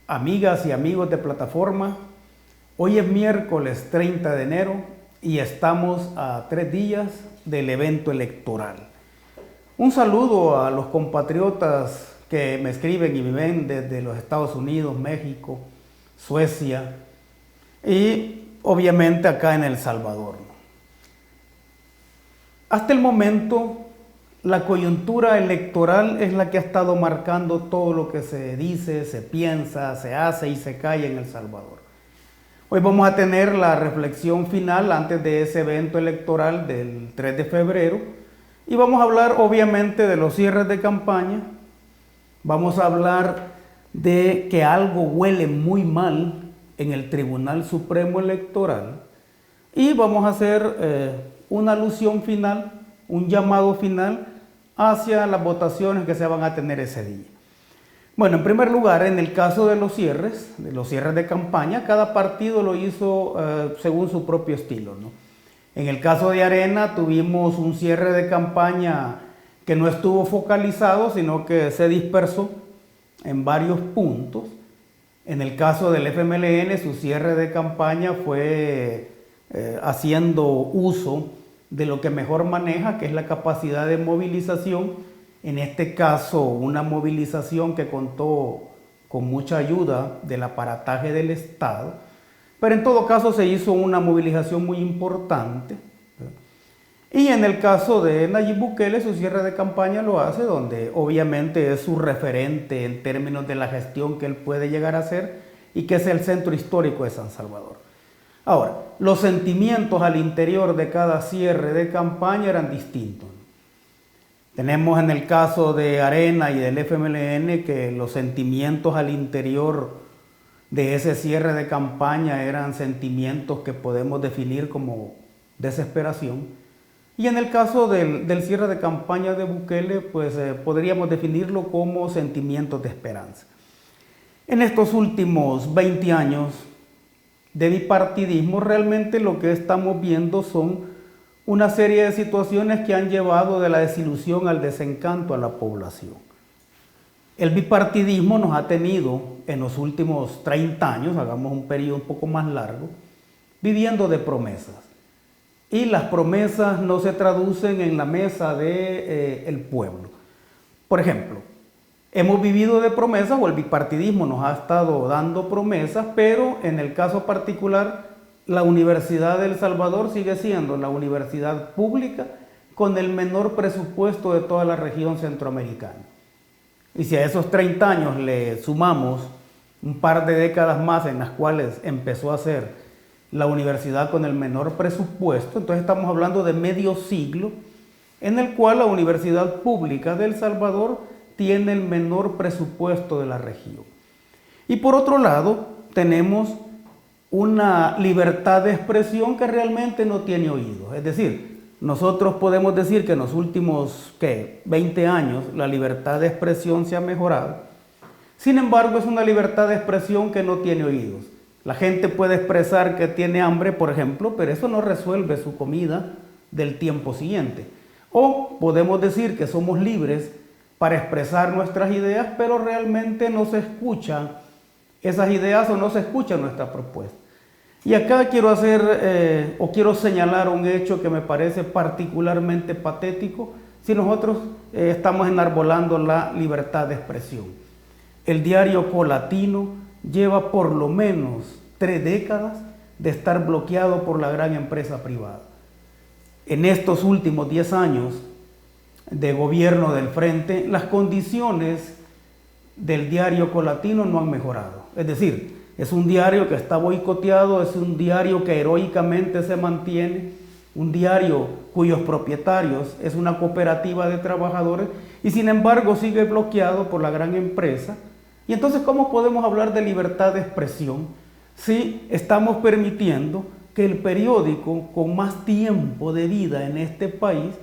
amigas y amigos de plataforma. Hoy es miércoles 30 de enero y estamos a 3 días del evento electoral. Un saludo a los compatriotas que me escriben y me ven desde los Estados Unidos, México, Suecia y obviamente acá en El Salvador. Hasta el momento, la coyuntura electoral es la que ha estado marcando todo lo que se dice, se piensa, se hace y se calla en El Salvador. Hoy vamos a tener la reflexión final antes de ese evento electoral del 3 de febrero y vamos a hablar obviamente de los cierres de campaña, vamos a hablar de que algo huele muy mal en el Tribunal Supremo Electoral y vamos a hacer una alusión final, un llamado final hacia las votaciones que se van a tener ese día. Bueno, en primer lugar, en el caso de los cierres de campaña, cada partido lo hizo según su propio estilo, ¿no? En el caso de Arena tuvimos un cierre de campaña que no estuvo focalizado, sino que se dispersó en varios puntos. En el caso del FMLN, su cierre de campaña fue haciendo uso de lo que mejor maneja, que es la capacidad de movilización. En este caso, una movilización que contó con mucha ayuda del aparataje del Estado, pero en todo caso se hizo una movilización muy importante. Y en el caso de Nayib Bukele, su cierre de campaña lo hace donde obviamente es su referente en términos de la gestión que él puede llegar a hacer y que es el centro histórico de San Salvador. Ahora, los sentimientos al interior de cada cierre de campaña eran distintos. Tenemos en el caso de Arena y del FMLN que los sentimientos al interior de ese cierre de campaña eran sentimientos que podemos definir como desesperación. Y en el caso del cierre de campaña de Bukele, pues podríamos definirlo como sentimientos de esperanza. En estos últimos 20 años de bipartidismo, realmente lo que estamos viendo son una serie de situaciones que han llevado de la desilusión al desencanto a la población. El bipartidismo nos ha tenido en los últimos 30 años, hagamos un periodo un poco más largo, viviendo de promesas. Y las promesas no se traducen en la mesa del pueblo. Por ejemplo, hemos vivido de promesas o el bipartidismo nos ha estado dando promesas, pero en el caso particular, la Universidad de El Salvador sigue siendo la universidad pública con el menor presupuesto de toda la región centroamericana. Y si a esos 30 años le sumamos un par de décadas más en las cuales empezó a ser la universidad con el menor presupuesto, entonces estamos hablando de medio siglo en el cual la Universidad Pública de El Salvador tiene el menor presupuesto de la región. Y por otro lado, tenemos una libertad de expresión que realmente no tiene oídos. Es decir, nosotros podemos decir que en los últimos 20 años la libertad de expresión se ha mejorado. Sin embargo, es una libertad de expresión que no tiene oídos. La gente puede expresar que tiene hambre, por ejemplo, pero eso no resuelve su comida del tiempo siguiente. O podemos decir que somos libres para expresar nuestras ideas, pero realmente no se escuchan esas ideas o no se escucha nuestra propuesta. Y acá quiero quiero señalar un hecho que me parece particularmente patético si nosotros estamos enarbolando la libertad de expresión. El diario Colatino lleva por lo menos 3 décadas de estar bloqueado por la gran empresa privada. En estos últimos 10 años de gobierno del Frente, las condiciones del diario Colatino no han mejorado. Es decir, es un diario que está boicoteado, es un diario que heroicamente se mantiene, un diario cuyos propietarios es una cooperativa de trabajadores y sin embargo sigue bloqueado por la gran empresa. Y entonces, ¿cómo podemos hablar de libertad de expresión si estamos permitiendo que el periódico con más tiempo de vida en este país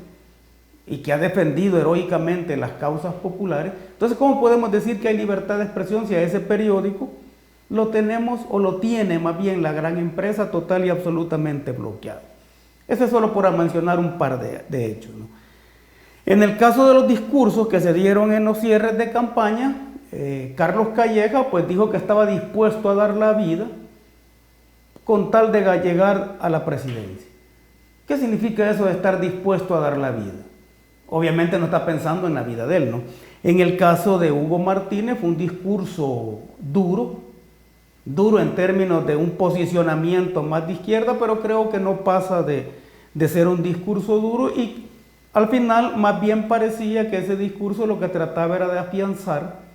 y que ha defendido heroicamente las causas populares, entonces cómo podemos decir que hay libertad de expresión si a ese periódico lo tenemos o lo tiene más bien la gran empresa total y absolutamente bloqueado? Eso es solo por mencionar un par de hechos, ¿no? En el caso de los discursos que se dieron en los cierres de campaña, Carlos Calleja pues dijo que estaba dispuesto a dar la vida con tal de llegar a la presidencia. ¿Qué significa eso de estar dispuesto a dar la vida? Obviamente no está pensando en la vida de él, ¿no? En el caso de Hugo Martínez fue un discurso duro en términos de un posicionamiento más de izquierda, pero creo que no pasa de ser un discurso duro, y al final más bien parecía que ese discurso lo que trataba era de afianzar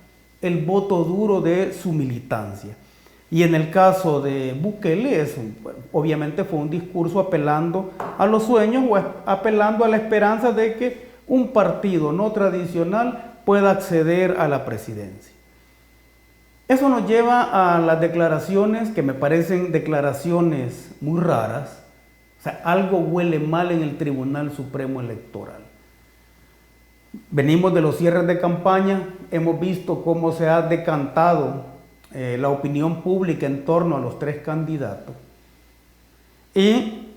el voto duro de su militancia. Y en el caso de Bukele, obviamente fue un discurso apelando a los sueños o apelando a la esperanza de que un partido no tradicional pueda acceder a la presidencia. Eso nos lleva a las declaraciones que me parecen declaraciones muy raras. O sea, algo huele mal en el Tribunal Supremo Electoral. Venimos de los cierres de campaña, hemos visto cómo se ha decantado la opinión pública en torno a los tres candidatos. Y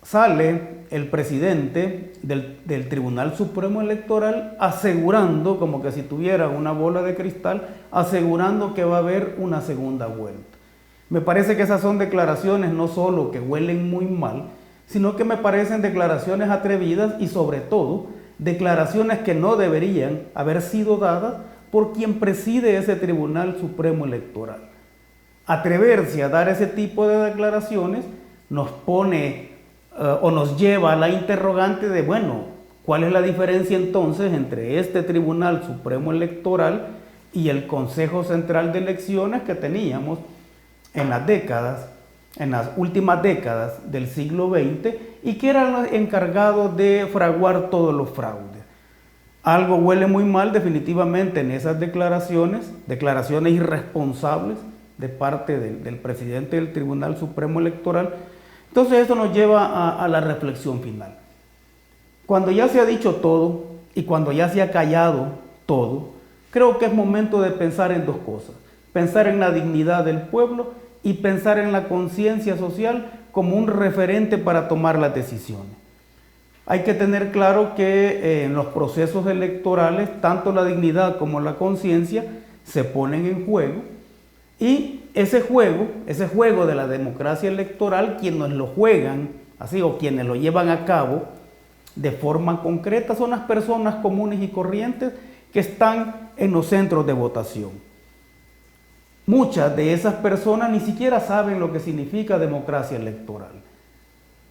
sale el presidente del Tribunal Supremo Electoral asegurando, como que si tuviera una bola de cristal, asegurando que va a haber una segunda vuelta. Me parece que esas son declaraciones no solo que huelen muy mal, sino que me parecen declaraciones atrevidas y sobre todo declaraciones que no deberían haber sido dadas por quien preside ese Tribunal Supremo Electoral. Atreverse a dar ese tipo de declaraciones nos pone o nos lleva a la interrogante de, bueno, ¿cuál es la diferencia entonces entre este Tribunal Supremo Electoral y el Consejo Central de Elecciones que teníamos en las últimas décadas del siglo XX y que eran los encargados de fraguar todos los fraudes? Algo huele muy mal definitivamente en esas declaraciones irresponsables de parte del presidente del Tribunal Supremo Electoral. Entonces eso nos lleva a la reflexión final. Cuando ya se ha dicho todo y cuando ya se ha callado todo, creo que es momento de pensar en dos cosas: pensar en la dignidad del pueblo y pensar en la conciencia social como un referente para tomar las decisiones. Hay que tener claro que en los procesos electorales tanto la dignidad como la conciencia se ponen en juego, y ese juego de la democracia electoral, quienes lo juegan así o quienes lo llevan a cabo de forma concreta son las personas comunes y corrientes que están en los centros de votación. Muchas de esas personas ni siquiera saben lo que significa democracia electoral.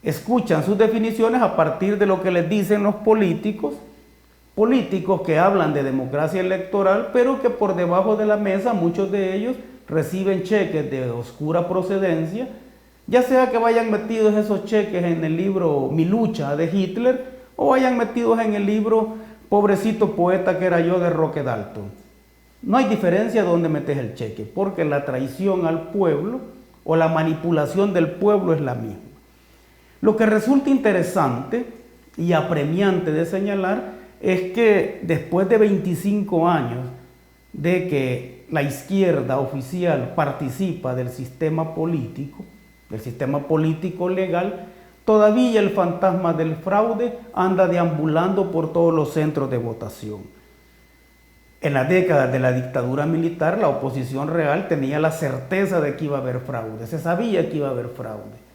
Escuchan sus definiciones a partir de lo que les dicen los políticos que hablan de democracia electoral, pero que por debajo de la mesa muchos de ellos reciben cheques de oscura procedencia, ya sea que vayan metidos esos cheques en el libro Mi lucha de Hitler o vayan metidos en el libro Pobrecito poeta que era yo de Roque Dalton. No hay diferencia donde metes el cheque, porque la traición al pueblo o la manipulación del pueblo es la misma. Lo que resulta interesante y apremiante de señalar es que después de 25 años de que la izquierda oficial participa del sistema político legal, todavía el fantasma del fraude anda deambulando por todos los centros de votación. En las décadas de la dictadura militar, la oposición real tenía la certeza de que iba a haber fraude, se sabía que iba a haber fraude.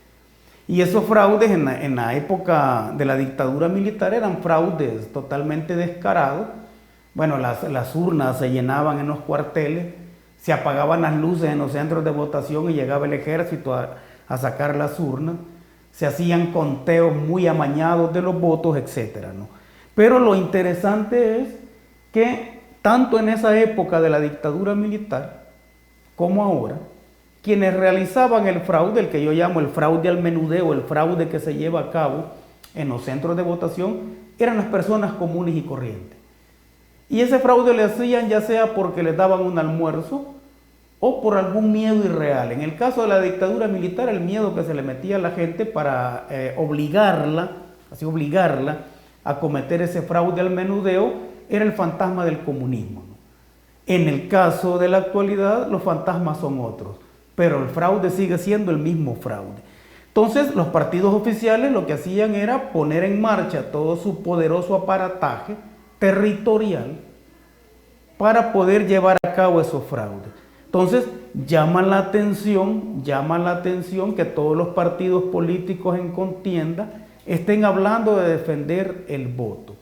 Y esos fraudes en la época de la dictadura militar eran fraudes totalmente descarados. Bueno, las urnas se llenaban en los cuarteles, se apagaban las luces en los centros de votación y llegaba el ejército a sacar las urnas, se hacían conteos muy amañados de los votos, etc., ¿no? Pero lo interesante es que tanto en esa época de la dictadura militar como ahora, quienes realizaban el fraude, el que yo llamo el fraude al menudeo, el fraude que se lleva a cabo en los centros de votación, eran las personas comunes y corrientes. Y ese fraude le hacían ya sea porque les daban un almuerzo o por algún miedo irreal. En el caso de la dictadura militar, el miedo que se le metía a la gente para obligarla a cometer ese fraude al menudeo era el fantasma del comunismo, ¿no? En el caso de la actualidad, los fantasmas son otros, pero el fraude sigue siendo el mismo fraude. Entonces, los partidos oficiales lo que hacían era poner en marcha todo su poderoso aparataje territorial para poder llevar a cabo esos fraudes. Entonces, llama la atención que todos los partidos políticos en contienda estén hablando de defender el voto.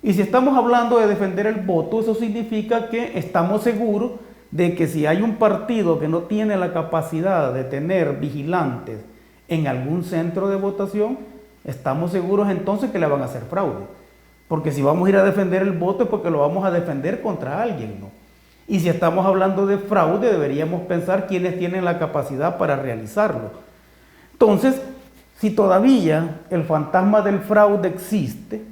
Y si estamos hablando de defender el voto, eso significa que estamos seguros de que si hay un partido que no tiene la capacidad de tener vigilantes en algún centro de votación, estamos seguros entonces que le van a hacer fraude. Porque si vamos a ir a defender el voto es porque lo vamos a defender contra alguien, ¿no? Y si estamos hablando de fraude, deberíamos pensar quiénes tienen la capacidad para realizarlo. Entonces, si todavía el fantasma del fraude existe,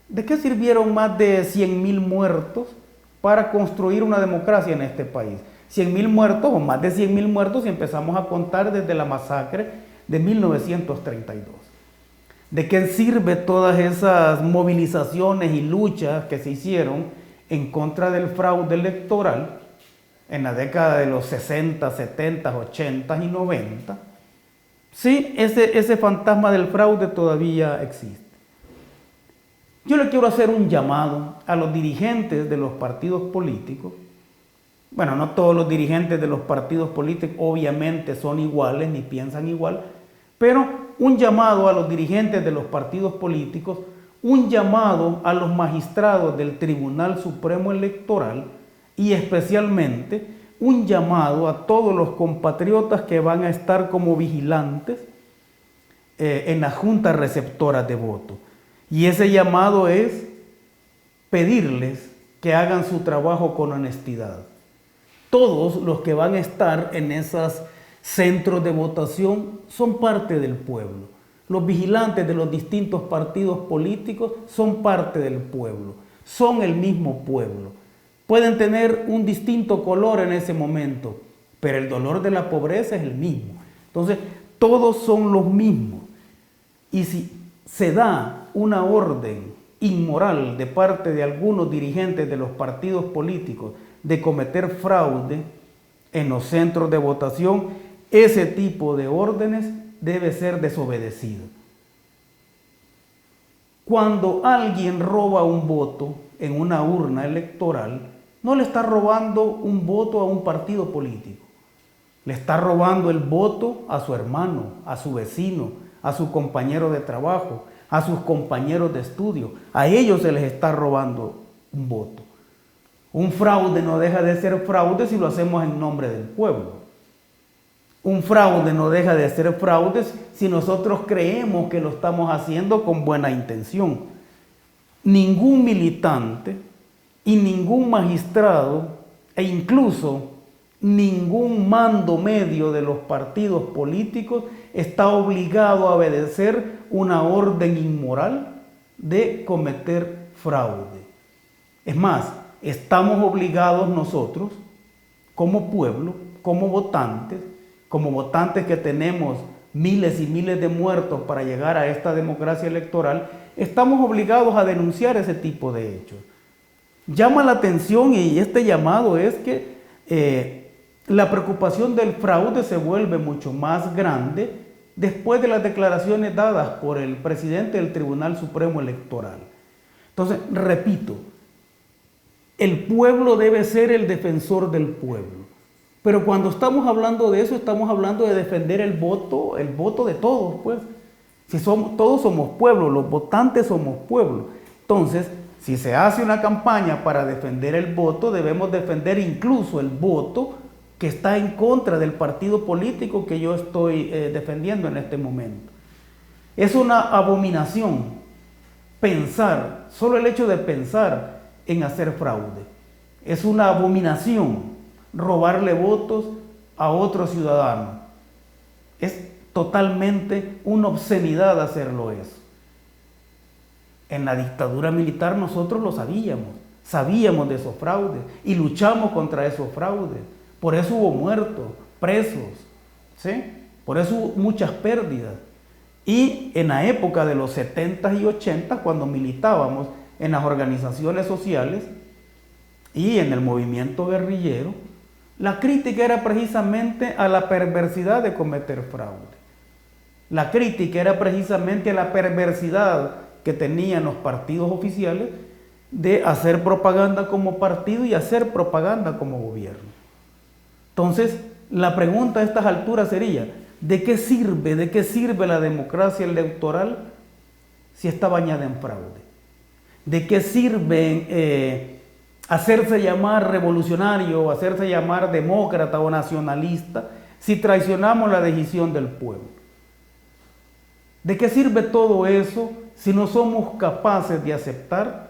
¿de qué sirvieron más de 100.000 muertos para construir una democracia en este país? 100.000 muertos o más de 100.000 muertos si empezamos a contar desde la masacre de 1932. ¿De qué sirve todas esas movilizaciones y luchas que se hicieron en contra del fraude electoral en la década de los 60, 70, 80 y 90? Sí, ese fantasma del fraude todavía existe. Yo le quiero hacer un llamado a los dirigentes de los partidos políticos. Bueno, no todos los dirigentes de los partidos políticos obviamente son iguales ni piensan igual, pero un llamado a los dirigentes de los partidos políticos, un llamado a los magistrados del Tribunal Supremo Electoral y especialmente un llamado a todos los compatriotas que van a estar como vigilantes en las juntas receptoras de votos. Y ese llamado es pedirles que hagan su trabajo con honestidad. Todos los que van a estar en esos centros de votación son parte del pueblo. Los vigilantes de los distintos partidos políticos son parte del pueblo, son el mismo pueblo. Pueden tener un distinto color en ese momento, pero el dolor de la pobreza es el mismo. Entonces, todos son los mismos. Y si se da una orden inmoral de parte de algunos dirigentes de los partidos políticos de cometer fraude en los centros de votación, ese tipo de órdenes debe ser desobedecido. Cuando alguien roba un voto en una urna electoral, no le está robando un voto a un partido político, le está robando el voto a su hermano, a su vecino, a su compañero de trabajo, a sus compañeros de estudio. A ellos se les está robando un voto. Un fraude no deja de ser fraude si lo hacemos en nombre del pueblo. Un fraude no deja de ser fraude si nosotros creemos que lo estamos haciendo con buena intención. Ningún militante y ningún magistrado e incluso ningún mando medio de los partidos políticos está obligado a obedecer una orden inmoral de cometer fraude. Es más, estamos obligados nosotros, como pueblo, como votantes que tenemos miles y miles de muertos para llegar a esta democracia electoral, estamos obligados a denunciar ese tipo de hechos. Llama la atención y este llamado es que la preocupación del fraude se vuelve mucho más grande después de las declaraciones dadas por el presidente del Tribunal Supremo Electoral. Entonces, repito, el pueblo debe ser el defensor del pueblo. Pero cuando estamos hablando de eso, estamos hablando de defender el voto de todos, pues. Si todos somos pueblo, los votantes somos pueblo. Entonces, si se hace una campaña para defender el voto, debemos defender incluso el voto que está en contra del partido político que yo estoy defendiendo en este momento. Es una abominación pensar, solo el hecho de pensar en hacer fraude. Es una abominación robarle votos a otro ciudadano. Es totalmente una obscenidad hacerlo eso. En la dictadura militar nosotros lo sabíamos de esos fraudes y luchamos contra esos fraudes. Por eso hubo muertos, presos, ¿sí? Por eso hubo muchas pérdidas. Y en la época de los 70 y 80, cuando militábamos en las organizaciones sociales y en el movimiento guerrillero, la crítica era precisamente a la perversidad de cometer fraude. La crítica era precisamente a la perversidad que tenían los partidos oficiales de hacer propaganda como partido y hacer propaganda como gobierno. Entonces, la pregunta a estas alturas sería, ¿de qué sirve la democracia electoral si está bañada en fraude? ¿De qué sirve hacerse llamar revolucionario, hacerse llamar demócrata o nacionalista si traicionamos la decisión del pueblo? ¿De qué sirve todo eso si no somos capaces de aceptar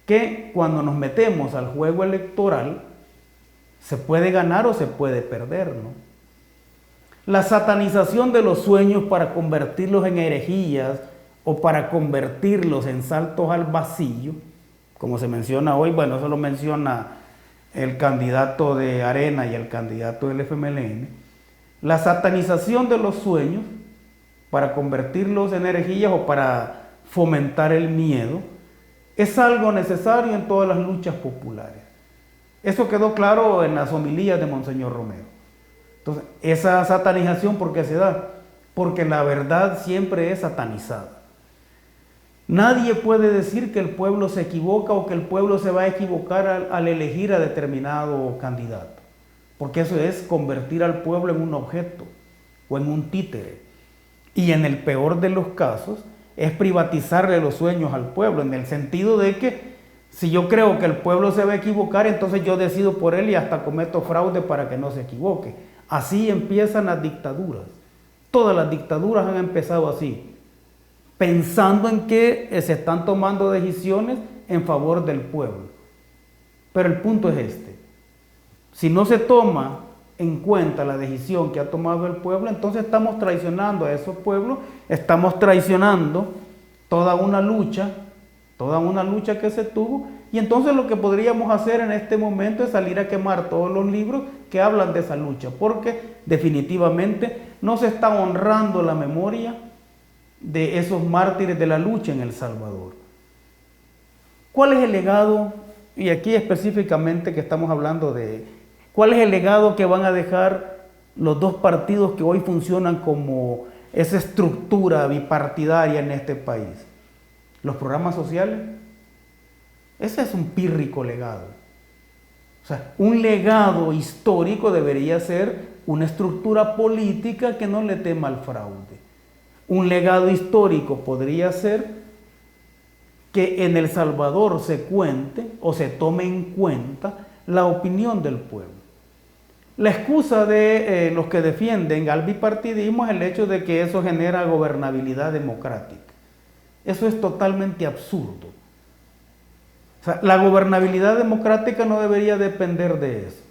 que cuando nos metemos al juego electoral se puede ganar o se puede perder, ¿no? La satanización de los sueños para convertirlos en herejías o para convertirlos en saltos al vacío, como se menciona hoy, bueno, eso lo menciona el candidato de Arena y el candidato del FMLN, la satanización de los sueños para convertirlos en herejías o para fomentar el miedo, es algo necesario en todas las luchas populares. Eso quedó claro en las homilías de Monseñor Romero. Entonces, esa satanización, ¿por qué se da? Porque la verdad siempre es satanizada. Nadie puede decir que el pueblo se equivoca o que el pueblo se va a equivocar al elegir a determinado candidato, porque eso es convertir al pueblo en un objeto o en un títere. Y en el peor de los casos es privatizarle los sueños al pueblo, en el sentido de que si yo creo que el pueblo se va a equivocar, entonces yo decido por él y hasta cometo fraude para que no se equivoque. Así empiezan las dictaduras. Todas las dictaduras han empezado así, pensando en que se están tomando decisiones en favor del pueblo. Pero el punto es este: si no se toma en cuenta la decisión que ha tomado el pueblo, entonces estamos traicionando a esos pueblos, estamos traicionando toda una lucha que se tuvo, y entonces lo que podríamos hacer en este momento es salir a quemar todos los libros que hablan de esa lucha, porque definitivamente no se está honrando la memoria de esos mártires de la lucha en El Salvador. ¿Cuál es el legado? Y aquí específicamente que estamos hablando de ¿cuál es el legado que van a dejar los dos partidos que hoy funcionan como esa estructura bipartidaria en este país? Los programas sociales. Ese es un pírrico legado. O sea, un legado histórico debería ser una estructura política que no le tema al fraude. Un legado histórico podría ser que en El Salvador se cuente o se tome en cuenta la opinión del pueblo. La excusa de los que defienden al bipartidismo es el hecho de que eso genera gobernabilidad democrática. Eso es totalmente absurdo. O sea, la gobernabilidad democrática no debería depender de eso.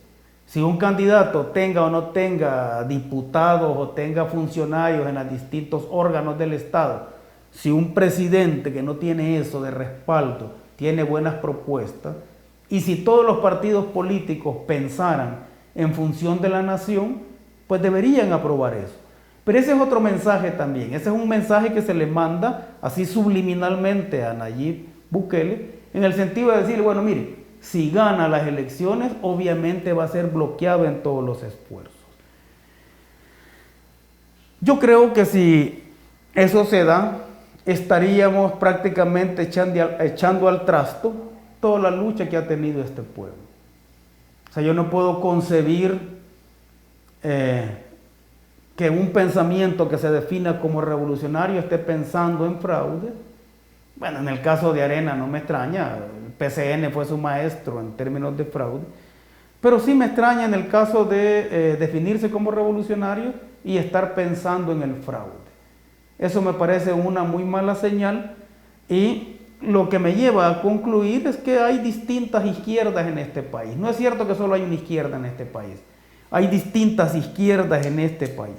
Si un candidato tenga o no tenga diputados o tenga funcionarios en los distintos órganos del Estado, si un presidente que no tiene eso de respaldo tiene buenas propuestas, y si todos los partidos políticos pensaran en función de la nación, pues deberían aprobar eso. Pero ese es otro mensaje también. Ese es un mensaje que se le manda así subliminalmente a Nayib Bukele, en el sentido de decir, bueno, mire, si gana las elecciones, obviamente va a ser bloqueado en todos los esfuerzos. Yo creo que si eso se da, estaríamos prácticamente echando al trasto toda la lucha que ha tenido este pueblo. O sea, yo no puedo concebir que un pensamiento que se defina como revolucionario esté pensando en fraude. Bueno, en el caso de Arena no me extraña, el PCN fue su maestro en términos de fraude, pero sí me extraña en el caso de definirse como revolucionario y estar pensando en el fraude. Eso me parece una muy mala señal, y lo que me lleva a concluir es que hay distintas izquierdas en este país. No es cierto que solo hay una izquierda en este país, hay distintas izquierdas en este país.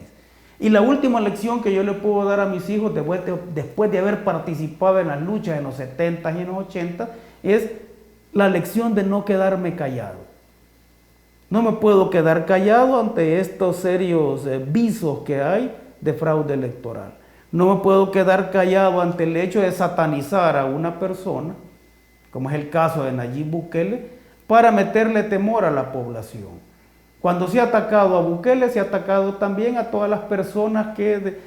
Y la última lección que yo le puedo dar a mis hijos después de haber participado en las luchas en los 70 y en los 80 es la lección de no quedarme callado. No me puedo quedar callado ante estos serios visos que hay de fraude electoral. No me puedo quedar callado ante el hecho de satanizar a una persona, como es el caso de Nayib Bukele, para meterle temor a la población. Cuando se ha atacado a Bukele, se ha atacado también a todas las personas que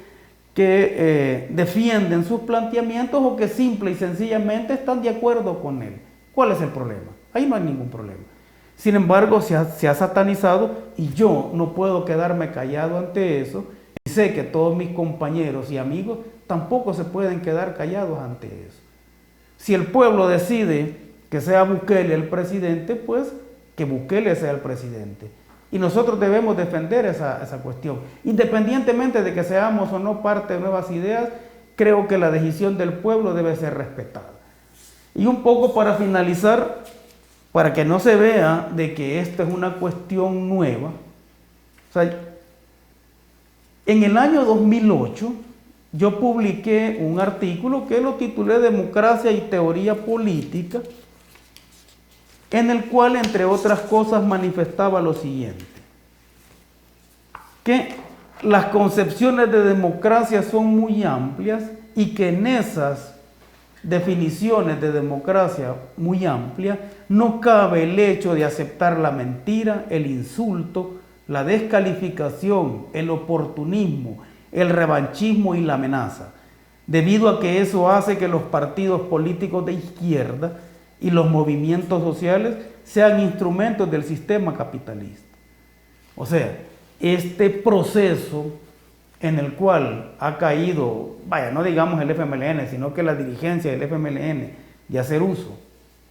defienden sus planteamientos o que simple y sencillamente están de acuerdo con él. ¿Cuál es el problema? Ahí no hay ningún problema. Sin embargo, se ha satanizado y yo no puedo quedarme callado ante eso. Y sé que todos mis compañeros y amigos tampoco se pueden quedar callados ante eso. Si el pueblo decide que sea Bukele el presidente, pues que Bukele sea el presidente. Y nosotros debemos defender esa cuestión. Independientemente de que seamos o no parte de Nuevas Ideas, creo que la decisión del pueblo debe ser respetada. Y un poco para finalizar, para que no se vea de que esto es una cuestión nueva, o sea, en el año 2008 yo publiqué un artículo que lo titulé Democracia y Teoría Política, en el cual, entre otras cosas, manifestaba lo siguiente: que las concepciones de democracia son muy amplias y que en esas definiciones de democracia muy amplias no cabe el hecho de aceptar la mentira, el insulto, la descalificación, el oportunismo, el revanchismo y la amenaza, debido a que eso hace que los partidos políticos de izquierda y los movimientos sociales sean instrumentos del sistema capitalista. O sea, este proceso en el cual ha caído, vaya, no digamos el FMLN, sino que la dirigencia del FMLN, de hacer uso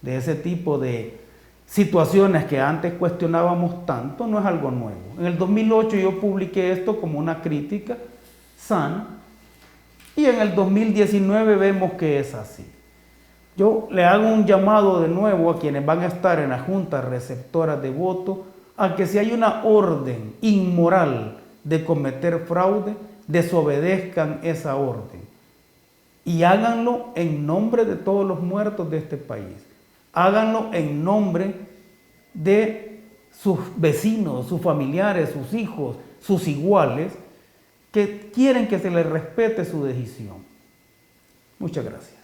de ese tipo de situaciones que antes cuestionábamos tanto, no es algo nuevo. En el 2008 yo publiqué esto como una crítica sana y en el 2019 vemos que es así. Yo le hago un llamado de nuevo a quienes van a estar en las juntas receptoras de voto a que si hay una orden inmoral de cometer fraude, desobedezcan esa orden y háganlo en nombre de todos los muertos de este país. Háganlo en nombre de sus vecinos, sus familiares, sus hijos, sus iguales, que quieren que se les respete su decisión. Muchas gracias.